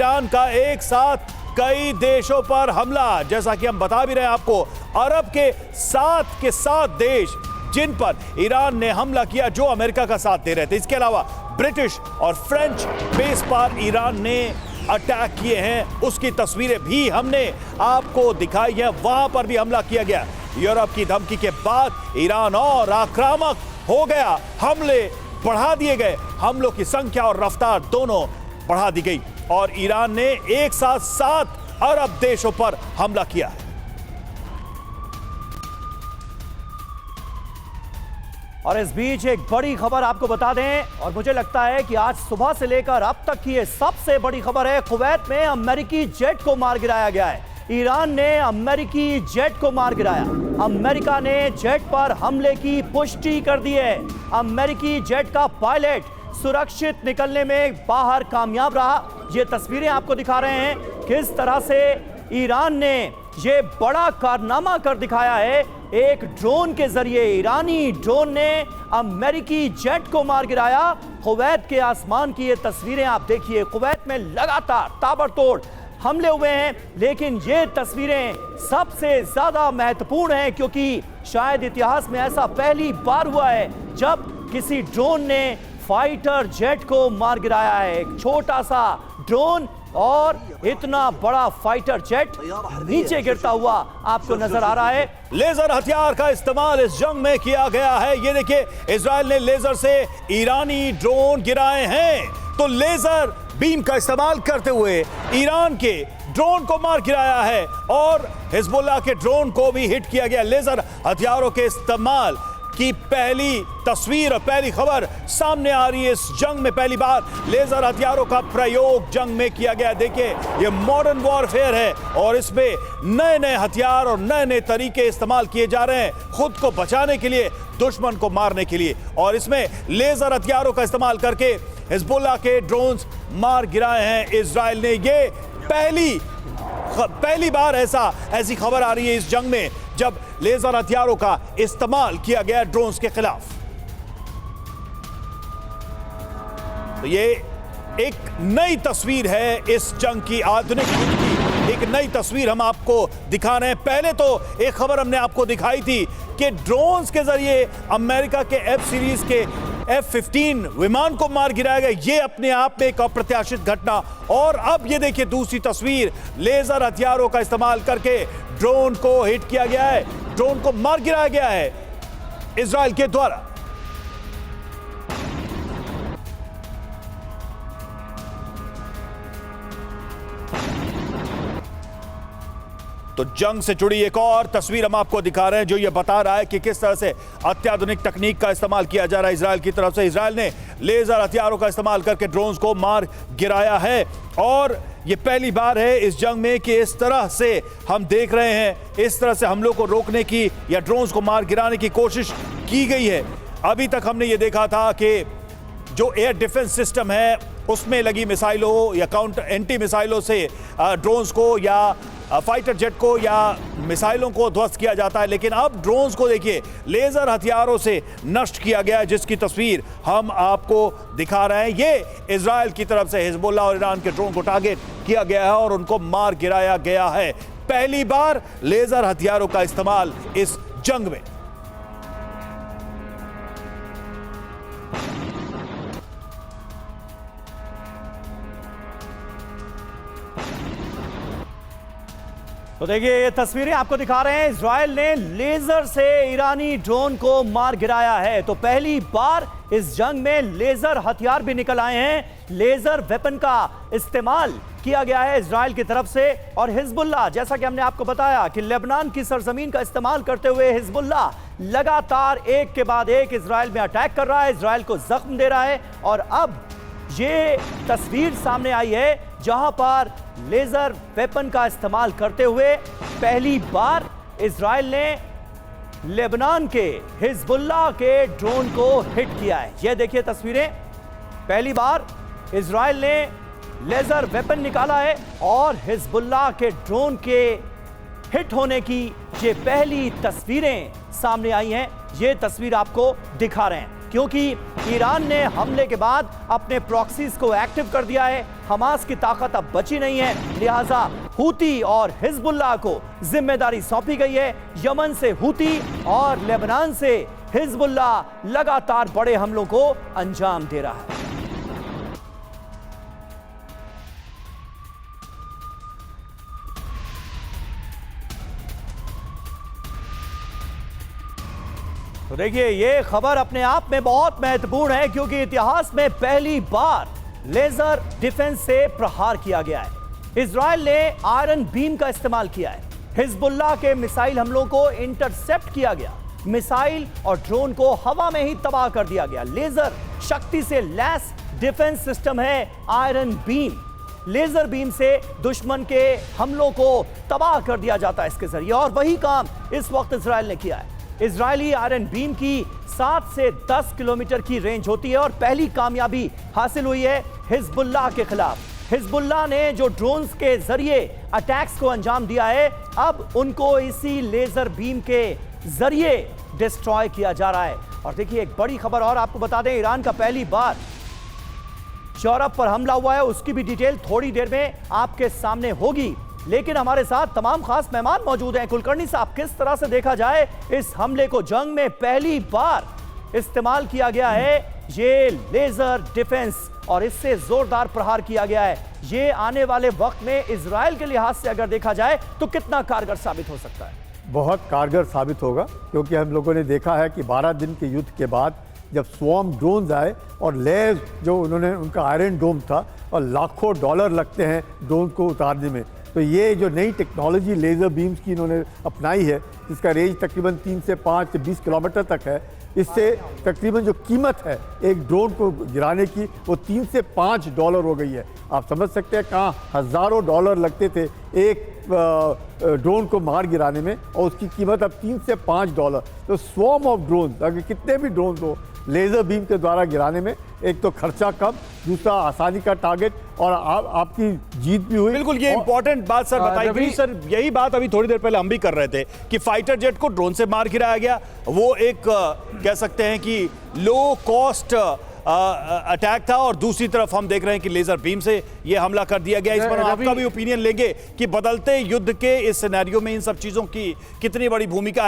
Iran का एक साथ कई देशों पर हमला। जैसा कि हम बता भी रहे हैं आपको, अरब के 7 देश जिन पर ईरान ने हमला किया, जो अमेरिका का साथ दे रहे थे। इसके अलावा ब्रिटिश और फ्रेंच बेस पर ईरान ने अटैक किए हैं, उसकी तस्वीरें भी हमने आपको दिखाई है। वहां पर भी हमला किया गया। यूरोप की धमकी के बाद ईरान और आक्रामक हो गया, हमले बढ़ा दिए गए, हमलों की संख्या और रफ्तार दोनों बढ़ा दी गई और ईरान ने एक साथ 7 अरब देशों पर हमला किया है। और इस बीच एक बड़ी खबर आपको बता दें, और मुझे लगता है कि आज सुबह से लेकर अब तक की ये सबसे बड़ी खबर है। कुवैत में अमेरिकी जेट को मार गिराया गया है। ईरान ने अमेरिकी जेट को मार गिराया। अमेरिका ने जेट पर हमले की पुष्टि कर दी है। अमेरिकी जेट का पायलट सुरक्षित निकलने में बाहर कामयाब रहा। ये तस्वीरें आपको दिखा रहे हैं किस तरह से ईरान ने ये बड़ा कारनामा कर दिखाया है। एक ड्रोन के जरिए ईरानी ड्रोन ने अमेरिकी जेट को मार गिराया। कुवैत के आसमान की ये तस्वीरें आप देखिए। कुवैत में लगातार ताबड़तोड़ हमले हुए हैं, लेकिन ये तस्वीरें सबसे ज्यादा महत्वपूर्ण हैं क्योंकि शायद इतिहास में ऐसा पहली बार हुआ है जब किसी ड्रोन ने फाइटर जेट को मार गिराया है। एक छोटा सा ड्रोन और इतना बड़ा फाइटर जेट नीचे गिरता हुआ आपको नजर आ रहा है। लेजर हथियार का इस्तेमाल इस जंग में किया गया है। ये देखिए, इजराइल ने लेजर से ईरानी ड्रोन गिराए हैं, तो लेजर बीम का इस्तेमाल करते हुए ईरान के ड्रोन को मार गिराया है और हिजबुल्लाह के ड्रोन को भी हिट किया गया। लेजर हथियारों के इस्तेमाल की पहली तस्वीर और पहली खबर सामने आ रही है। इस जंग में पहली बार लेजर हथियारों का प्रयोग जंग में किया गया। देखिए, ये मॉडर्न वॉरफेयर है और इसमें नए नए हथियार और नए नए तरीके इस्तेमाल किए जा रहे हैं, खुद को बचाने के लिए, दुश्मन को मारने के लिए। और इसमें लेजर हथियारों का इस्तेमाल करके हिजबुल्लाह के ड्रोन्स मार गिराए हैं इजराइल ने। ये पहली बार ऐसी खबर आ रही है इस जंग में जब लेजर हथियारों का इस्तेमाल किया गया ड्रोन्स के खिलाफ। तो ये एक नई तस्वीर है इस जंग की, आधुनिक युद्ध की एक नई तस्वीर हम आपको दिखा रहे हैं। पहले तो एक खबर हमने आपको दिखाई थी कि ड्रोन्स के जरिए अमेरिका के F सीरीज के F-15 विमान को मार गिराया गया। ये अपने आप में एक अप्रत्याशित घटना। और अब ये देखिए दूसरी तस्वीर, लेजर हथियारों का इस्तेमाल करके ड्रोन को हिट किया गया है, ड्रोन को मार गिराया गया है इजराइल के द्वारा। तो जंग से जुड़ी एक और तस्वीर हम आपको दिखा रहे हैं जो ये बता रहा है कि किस तरह से अत्याधुनिक तकनीक का इस्तेमाल किया जा रहा है इजराइल की तरफ से। इजराइल ने लेजर हथियारों का इस्तेमाल करके ड्रोन्स को मार गिराया है और ये पहली बार है इस जंग में कि इस तरह से हम देख रहे हैं, इस तरह से हमलों को रोकने की या ड्रोन्स को मार गिराने की कोशिश की गई है। अभी तक हमने ये देखा था कि जो एयर डिफेंस सिस्टम है उसमें लगी मिसाइलों या काउंटर एंटी मिसाइलों से ड्रोन्स को या फाइटर जेट को या मिसाइलों को ध्वस्त किया जाता है, लेकिन अब ड्रोन्स को देखिए लेजर हथियारों से नष्ट किया गया है, जिसकी तस्वीर हम आपको दिखा रहे हैं। ये इजराइल की तरफ से हिजबुल्लाह और ईरान के ड्रोन को टारगेट किया गया है और उनको मार गिराया गया है। पहली बार लेजर हथियारों का इस्तेमाल इस जंग में। तो देखिए, ये तस्वीरें आपको दिखा रहे हैं। इजराइल ने लेजर से ईरानी ड्रोन को मार गिराया है। तो पहली बार इस जंग में लेजर हथियार भी निकल आए हैं। लेजर वेपन का इस्तेमाल किया गया है इजराइल की तरफ से। और हिजबुल्लाह, जैसा कि हमने आपको बताया कि लेबनान की सरजमीन का इस्तेमाल करते हुए हिजबुल्लाह लगातार एक के बाद एक इजराइल में अटैक कर रहा है, इजराइल को जख्म दे रहा है। और अब ये तस्वीर सामने आई है जहां पर लेजर वेपन का इस्तेमाल करते हुए पहली बार इजराइल ने लेबनान के हिजबुल्लाह के ड्रोन को हिट किया है। यह देखिए तस्वीरें, पहली बार इजराइल ने लेजर वेपन निकाला है और हिजबुल्लाह के ड्रोन के हिट होने की ये पहली तस्वीरें सामने आई हैं। ये तस्वीर आपको दिखा रहे हैं। क्योंकि ईरान ने हमले के बाद अपने प्रॉक्सीज को एक्टिव कर दिया है। हमास की ताकत अब बची नहीं है, लिहाजा हूती और हिजबुल्लाह को जिम्मेदारी सौंपी गई है। यमन से हूती और लेबनान से हिजबुल्लाह लगातार बड़े हमलों को अंजाम दे रहा है। तो देखिए, ये खबर अपने आप में बहुत महत्वपूर्ण है, क्योंकि इतिहास में पहली बार लेजर डिफेंस से प्रहार किया गया है। इजराइल ने आयरन बीम का इस्तेमाल किया है। हिजबुल्लाह के मिसाइल हमलों को इंटरसेप्ट किया गया। मिसाइल और ड्रोन को हवा में ही तबाह कर दिया गया। लेजर शक्ति से लैस डिफेंस सिस्टम है आयरन बीम। लेजर बीम से दुश्मन के हमलों को तबाह कर दिया जाता है इसके जरिए, और वही काम इस वक्त इजराइल ने किया है। इजरायली आयरन बीम की 7 से 10 किलोमीटर की रेंज होती है, और पहली कामयाबी हासिल हुई है हिजबुल्लाह के खिलाफ। हिजबुल्लाह ने जो ड्रोन्स के जरिए अटैक्स को अंजाम दिया है, अब उनको इसी लेजर बीम के जरिए डिस्ट्रॉय किया जा रहा है। और देखिए, एक बड़ी खबर और आपको बता दें, ईरान का पहली बार यूरोप पर हमला हुआ है, उसकी भी डिटेल थोड़ी देर में आपके सामने होगी। लेकिन हमारे साथ तमाम खास मेहमान मौजूद हैं। कुलकर्णी साहब, किस तरह से देखा जाए इस हमले को? जंग में पहली बार इस्तेमाल किया गया है ये लेजर डिफेंस, और इससे जोरदार प्रहार किया गया है। ये आने वाले वक्त में इजराइल के लिहाज से अगर देखा जाए तो कितना कारगर साबित हो सकता है? बहुत कारगर साबित होगा, क्योंकि हम लोगों ने देखा है कि 12 दिन के युद्ध के बाद जब स्वॉर्म ड्रोन्स आए और लेज जो उन्होंने, उनका आयरन डोम था, और लाखों डॉलर लगते हैं ड्रोन को उतारने में, तो ये जो नई टेक्नोलॉजी लेज़र बीम्स की इन्होंने अपनाई है, जिसका रेंज तकरीबन 3 से 5 से 20 किलोमीटर तक है, इससे तकरीबन जो कीमत है एक ड्रोन को गिराने की, वो 3 से 5 डॉलर हो गई है। आप समझ सकते हैं कहाँ हज़ारों डॉलर लगते थे एक ड्रोन को मार गिराने में, और उसकी कीमत अब 3 से 5 डॉलर। तो स्वॉर्म ऑफ ड्रोन, अगर कितने भी ड्रोन हो लेज़र बीम के द्वारा गिराने में, एक तो खर्चा कम, दूसरा आसानी का टारगेट, और आपकी जीत भी हुई। बिल्कुल, ये इंपॉर्टेंट बात सर बताई गई। सर, यही बात अभी थोड़ी देर पहले हम भी कर रहे थे कि फाइटर जेट को ड्रोन से मार गिराया गया। वो एक कह सकते हैं कि लो कॉस्ट अटैक था, और दूसरी तरफ हम देख रहे हैं कि लेजर बीम से ये हमला कर दिया गया। इस पर आपका भी ओपिनियन लेंगे कि बदलते युद्ध के इस सिनेरियो में इन सब चीजों की कितनी बड़ी भूमिका है।